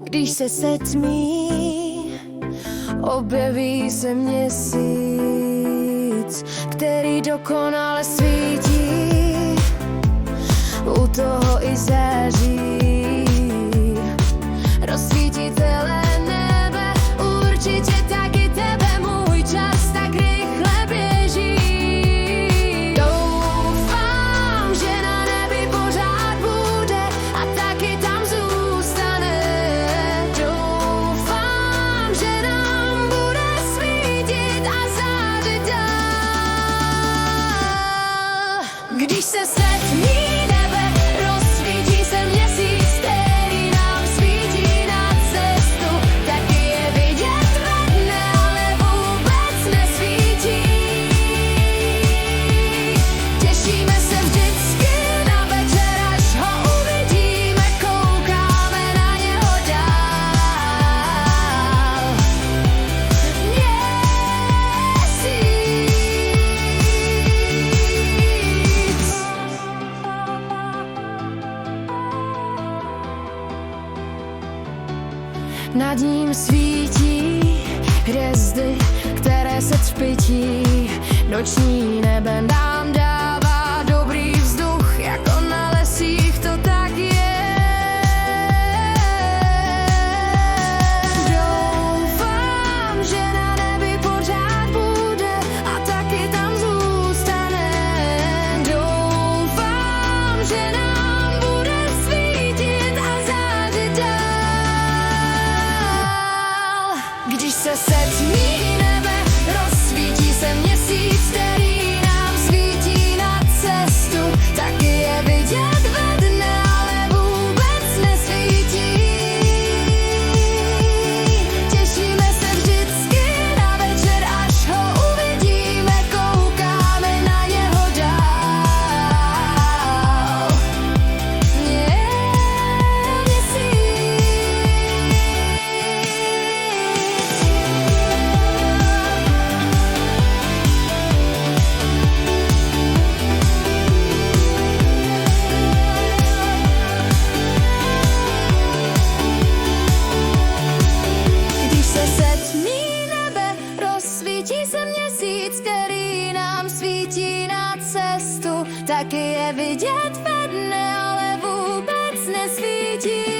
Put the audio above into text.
Když se setmí, objeví se měsíc, který dokonale svítí, u toho i září. Rozsvítí celé nebe, určitě taky tebe, můj čas tak rychle běží. Doufám, že na nebi pořád bude a taky tam zůstane. Doufám, že nám bude svítit a zářit dál. Když se setmí nebe, rozsvítí se měsíc, který nám svítí na cestu. Taky je vidět ve dne, ale vůbec nesvítí. Těšíme se vždycky na večer, až ho uvidíme, koukáme na něho dál. Nad ním svítí hvězdy, které se třpytí. Noční nebe nám dává dobrý vzduch, jako na lesích to tak je. Doufám, že na nebi pořád bude a taky tam zůstane. Doufám, že nám bude svítit a zářit dál. Když se setmí nebe, rozsvítí se měsíc, který nám svítí na cestu. Taky je vidět ve dne, ale vůbec nesvítí. Těšíme se vždycky na večer, až ho uvidíme, koukáme na něho dál. Když se setmí nebe, rozsvítí se měsíc, který nám svítí na cestu. Taky je vidět ve dne, ale vůbec nesvítí.